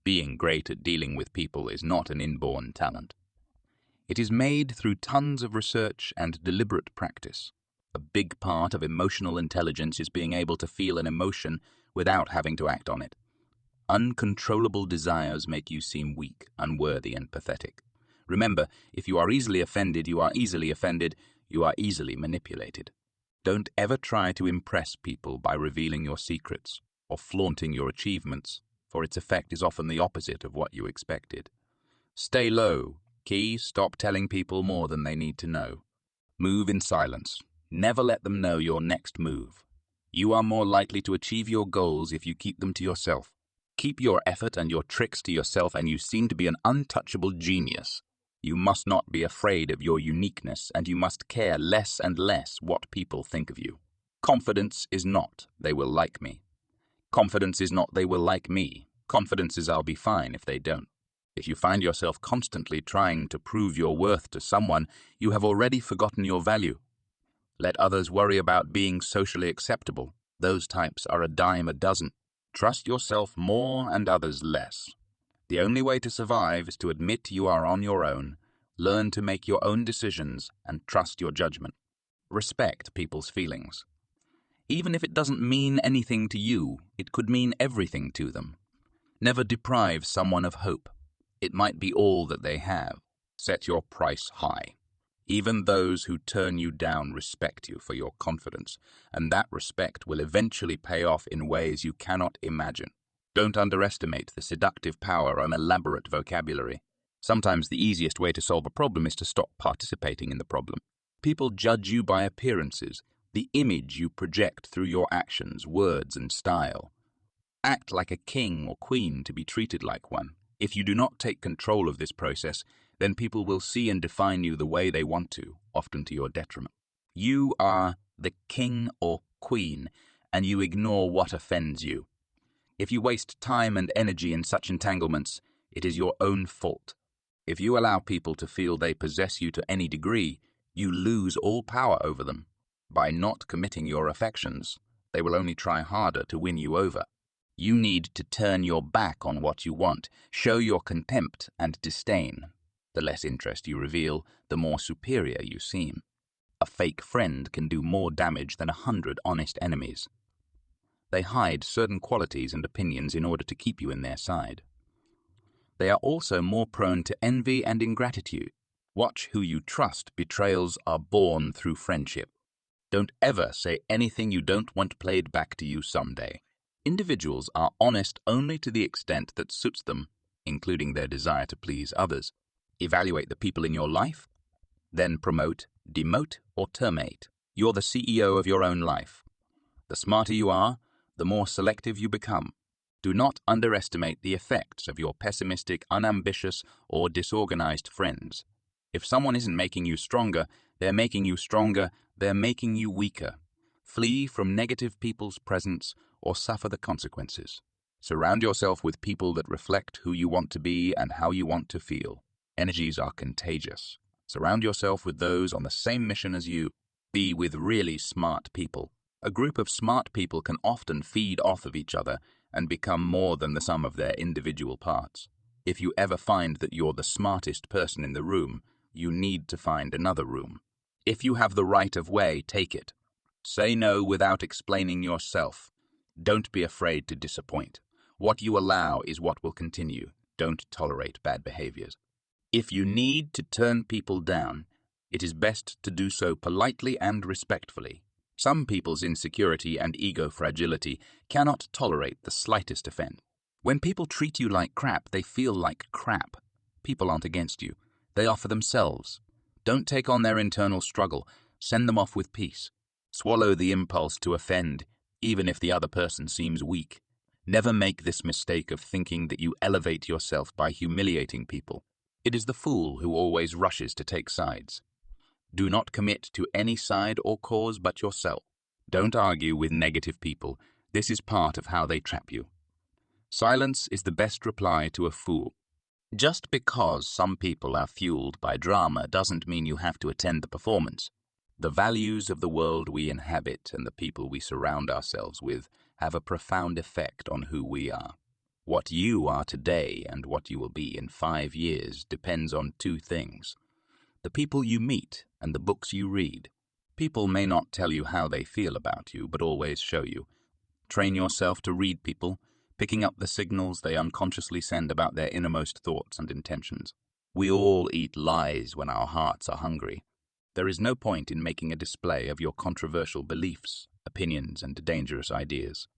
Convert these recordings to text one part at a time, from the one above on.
Being great at dealing with people is not an inborn talent. It is made through tons of research and deliberate practice. A big part of emotional intelligence is being able to feel an emotion without having to act on it. Uncontrollable desires make you seem weak, unworthy, and pathetic. Remember, if you are easily offended, you are easily offended, you are easily manipulated. Don't ever try to impress people by revealing your secrets or flaunting your achievements, for its effect is often the opposite of what you expected. Stay low. Key, stop telling people more than they need to know. Move in silence. Never let them know your next move. You are more likely to achieve your goals if you keep them to yourself. Keep your effort and your tricks to yourself and you seem to be an untouchable genius. You must not be afraid of your uniqueness and you must care less and less what people think of you. Confidence is not, they will like me. Confidence is not, they will like me. Confidence is, I'll be fine if they don't. If you find yourself constantly trying to prove your worth to someone, you have already forgotten your value. Let others worry about being socially acceptable. Those types are a dime a dozen. Trust yourself more and others less. The only way to survive is to admit you are on your own, learn to make your own decisions, and trust your judgment. Respect people's feelings. Even if it doesn't mean anything to you, it could mean everything to them. Never deprive someone of hope. It might be all that they have. Set your price high. Even those who turn you down respect you for your confidence, and that respect will eventually pay off in ways you cannot imagine. Don't underestimate the seductive power of an elaborate vocabulary. Sometimes the easiest way to solve a problem is to stop participating in the problem. People judge you by appearances, the image you project through your actions, words, and style. Act like a king or queen to be treated like one. If you do not take control of this process, then people will see and define you the way they want to, often to your detriment. You are the king or queen, and you ignore what offends you. If you waste time and energy in such entanglements, it is your own fault. If you allow people to feel they possess you to any degree, you lose all power over them. By not committing your affections, they will only try harder to win you over. You need to turn your back on what you want, show your contempt and disdain. The less interest you reveal, the more superior you seem. A fake friend can do more damage than 100 honest enemies. They hide certain qualities and opinions in order to keep you in their side. They are also more prone to envy and ingratitude. Watch who you trust. Betrayals are born through friendship. Don't ever say anything you don't want played back to you someday. Individuals are honest only to the extent that suits them, including their desire to please others. Evaluate the people in your life, then promote, demote, or terminate. You're the CEO of your own life. The smarter you are, the more selective you become. Do not underestimate the effects of your pessimistic, unambitious, or disorganized friends. If someone isn't making you stronger, they're making you stronger, they're making you weaker. Flee from negative people's presence or suffer the consequences. Surround yourself with people that reflect who you want to be and how you want to feel. Energies are contagious. Surround yourself with those on the same mission as you. Be with really smart people. A group of smart people can often feed off of each other and become more than the sum of their individual parts. If you ever find that you're the smartest person in the room, you need to find another room. If you have the right of way, take it. Say no without explaining yourself. Don't be afraid to disappoint. What you allow is what will continue. Don't tolerate bad behaviors. If you need to turn people down, it is best to do so politely and respectfully. Some people's insecurity and ego fragility cannot tolerate the slightest offense. When people treat you like crap, they feel like crap. People aren't against you. They are for themselves. Don't take on their internal struggle. Send them off with peace. Swallow the impulse to offend, even if the other person seems weak. Never make this mistake of thinking that you elevate yourself by humiliating people. It is the fool who always rushes to take sides. Do not commit to any side or cause but yourself. Don't argue with negative people. This is part of how they trap you. Silence is the best reply to a fool. Just because some people are fueled by drama doesn't mean you have to attend the performance. The values of the world we inhabit and the people we surround ourselves with have a profound effect on who we are. What you are today and what you will be in 5 years depends on two things: the people you meet and the books you read. People may not tell you how they feel about you, but always show you. Train yourself to read people, picking up the signals they unconsciously send about their innermost thoughts and intentions. We all eat lies when our hearts are hungry. There is no point in making a display of your controversial beliefs, opinions, and dangerous ideas.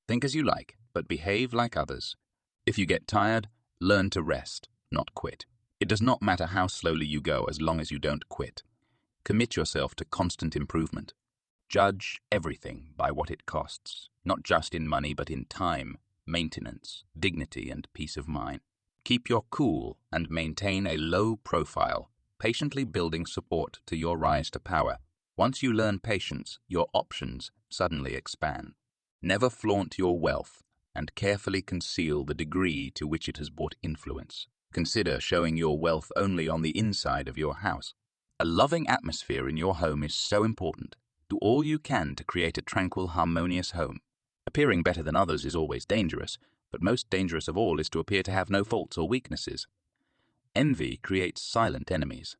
Think as you like, but behave like others. If you get tired, learn to rest, not quit. It does not matter how slowly you go as long as you don't quit. Commit yourself to constant improvement. Judge everything by what it costs, not just in money but in time, maintenance, dignity, and peace of mind. Keep your cool and maintain a low profile, patiently building support to your rise to power. Once you learn patience, your options suddenly expand. Never flaunt your wealth, and carefully conceal the degree to which it has brought influence. Consider showing your wealth only on the inside of your house. A loving atmosphere in your home is so important. Do all you can to create a tranquil, harmonious home. Appearing better than others is always dangerous, but most dangerous of all is to appear to have no faults or weaknesses. Envy creates silent enemies.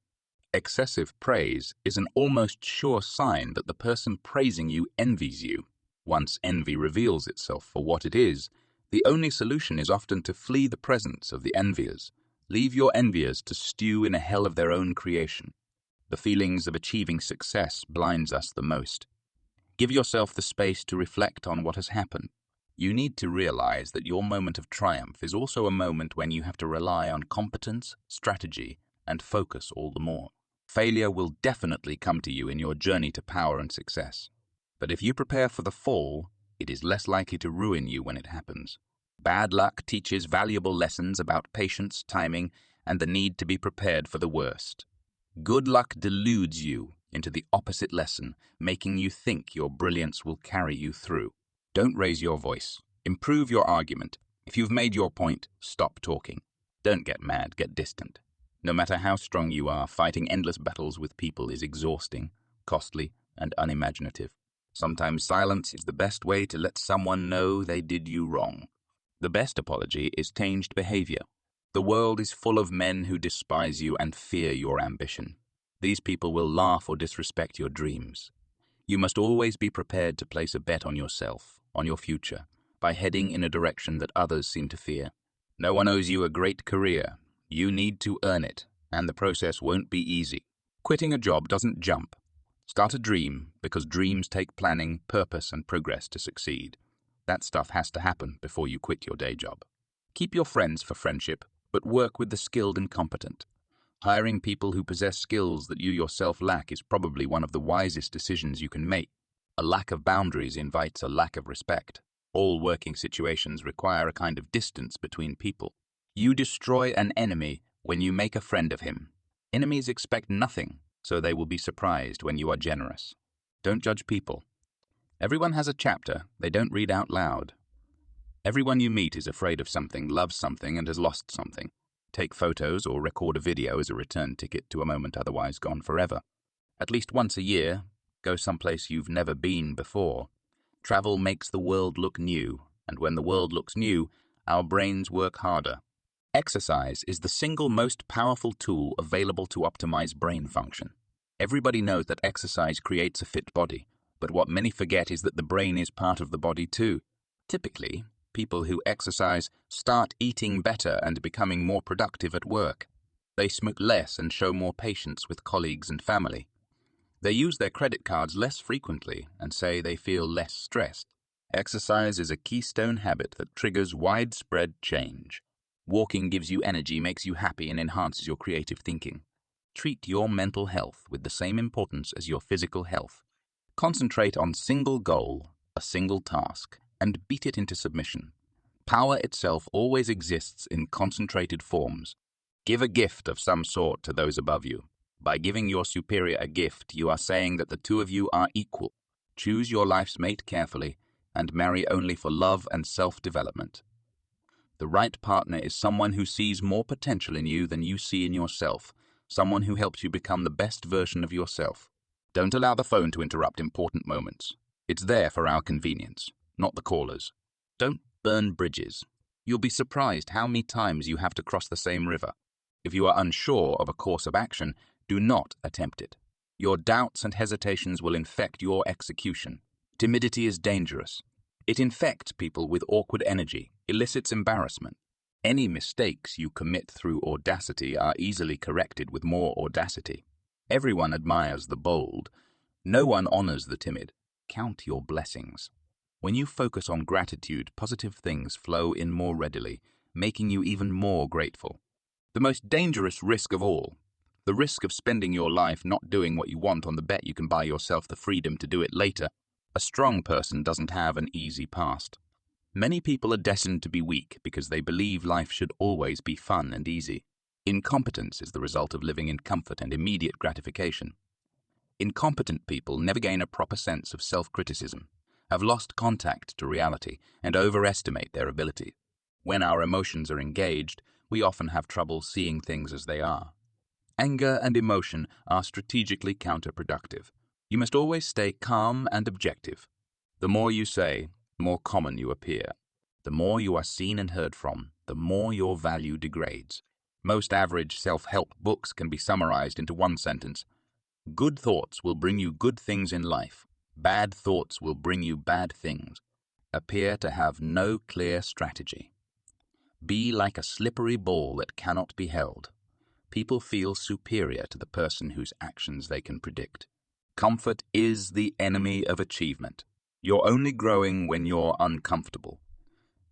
Excessive praise is an almost sure sign that the person praising you envies you. Once envy reveals itself for what it is, the only solution is often to flee the presence of the enviers. Leave your enviers to stew in a hell of their own creation. The feelings of achieving success blinds us the most. Give yourself the space to reflect on what has happened. You need to realize that your moment of triumph is also a moment when you have to rely on competence, strategy, and focus all the more. Failure will definitely come to you in your journey to power and success. But if you prepare for the fall, it is less likely to ruin you when it happens. Bad luck teaches valuable lessons about patience, timing, and the need to be prepared for the worst. Good luck deludes you into the opposite lesson, making you think your brilliance will carry you through. Don't raise your voice. Improve your argument. If you've made your point, stop talking. Don't get mad, get distant. No matter how strong you are, fighting endless battles with people is exhausting, costly, and unimaginative. Sometimes silence is the best way to let someone know they did you wrong. The best apology is changed behavior. The world is full of men who despise you and fear your ambition. These people will laugh or disrespect your dreams. You must always be prepared to place a bet on yourself, on your future, by heading in a direction that others seem to fear. No one owes you a great career. You need to earn it, and the process won't be easy. Quitting a job doesn't jump. Start a dream, because dreams take planning, purpose, and progress to succeed. That stuff has to happen before you quit your day job. Keep your friends for friendship, but work with the skilled and competent. Hiring people who possess skills that you yourself lack is probably one of the wisest decisions you can make. A lack of boundaries invites a lack of respect. All working situations require a kind of distance between people. You destroy an enemy when you make a friend of him. Enemies expect nothing, so they will be surprised when you are generous. Don't judge people. Everyone has a chapter they don't read out loud. Everyone you meet is afraid of something, loves something, and has lost something. Take photos or record a video as a return ticket to a moment otherwise gone forever. At least once a year, go someplace you've never been before. Travel makes the world look new, and when the world looks new, our brains work harder. Exercise is the single most powerful tool available to optimize brain function. Everybody knows that exercise creates a fit body, but what many forget is that the brain is part of the body too. Typically, people who exercise start eating better and becoming more productive at work. They smoke less and show more patience with colleagues and family. They use their credit cards less frequently and say they feel less stressed. Exercise is a keystone habit that triggers widespread change. Walking gives you energy, makes you happy, and enhances your creative thinking. Treat your mental health with the same importance as your physical health. Concentrate on single goal, a single task, and beat it into submission. Power itself always exists in concentrated forms. Give a gift of some sort to those above you. By giving your superior a gift, you are saying that the two of you are equal. Choose your life's mate carefully, and marry only for love and self-development. The right partner is someone who sees more potential in you than you see in yourself, someone who helps you become the best version of yourself. Don't allow the phone to interrupt important moments. It's there for our convenience, not the callers. Don't burn bridges. You'll be surprised how many times you have to cross the same river. If you are unsure of a course of action, do not attempt it. Your doubts and hesitations will infect your execution. Timidity is dangerous. It infects people with awkward energy, elicits embarrassment. Any mistakes you commit through audacity are easily corrected with more audacity. Everyone admires the bold. No one honors the timid. Count your blessings. When you focus on gratitude, positive things flow in more readily, making you even more grateful. The most dangerous risk of all, the risk of spending your life not doing what you want on the bet you can buy yourself the freedom to do it later. A strong person doesn't have an easy past. Many people are destined to be weak because they believe life should always be fun and easy. Incompetence is the result of living in comfort and immediate gratification. Incompetent people never gain a proper sense of self-criticism, have lost contact to reality, and overestimate their ability. When our emotions are engaged, we often have trouble seeing things as they are. Anger and emotion are strategically counterproductive. You must always stay calm and objective. The more you say, the more common you appear. The more you are seen and heard from, the more your value degrades. Most average self-help books can be summarized into one sentence. Good thoughts will bring you good things in life. Bad thoughts will bring you bad things. Appear to have no clear strategy. Be like a slippery ball that cannot be held. People feel superior to the person whose actions they can predict. Comfort is the enemy of achievement. You're only growing when you're uncomfortable.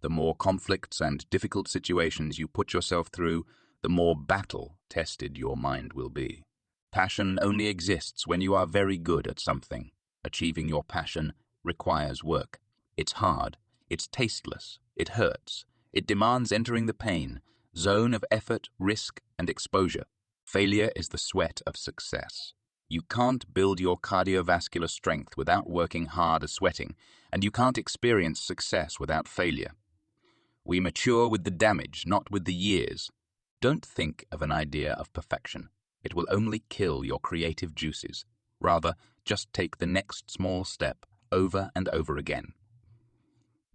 The more conflicts and difficult situations you put yourself through, the more battle-tested your mind will be. Passion only exists when you are very good at something. Achieving your passion requires work. It's hard, it's tasteless, it hurts, it demands entering the pain, zone of effort, risk, and exposure. Failure is the sweat of success. You can't build your cardiovascular strength without working hard or sweating, and you can't experience success without failure. We mature with the damage, not with the years. Don't think of an idea of perfection. It will only kill your creative juices. Rather, just take the next small step over and over again.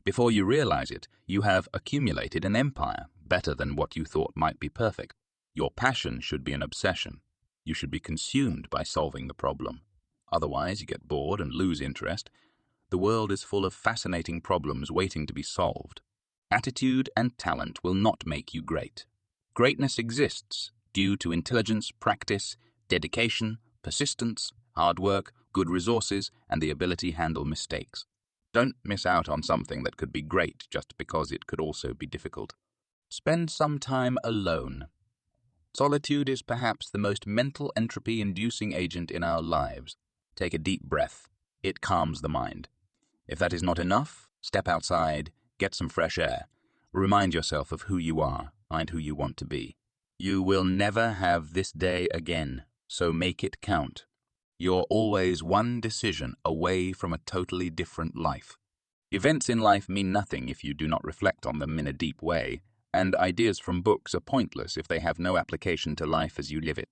Before you realize it, you have accumulated an empire better than what you thought might be perfect. Your passion should be an obsession. You should be consumed by solving the problem. Otherwise, you get bored and lose interest. The world is full of fascinating problems waiting to be solved. Attitude and talent will not make you great. Greatness exists due to intelligence, practice, dedication, persistence, hard work, good resources, and the ability to handle mistakes. Don't miss out on something that could be great just because it could also be difficult. Spend some time alone. Solitude is perhaps the most mental entropy-inducing agent in our lives. Take a deep breath. It calms the mind. If that is not enough, step outside, get some fresh air. Remind yourself of who you are and who you want to be. You will never have this day again, so make it count. You're always one decision away from a totally different life. Events in life mean nothing if you do not reflect on them in a deep way, and ideas from books are pointless if they have no application to life as you live it.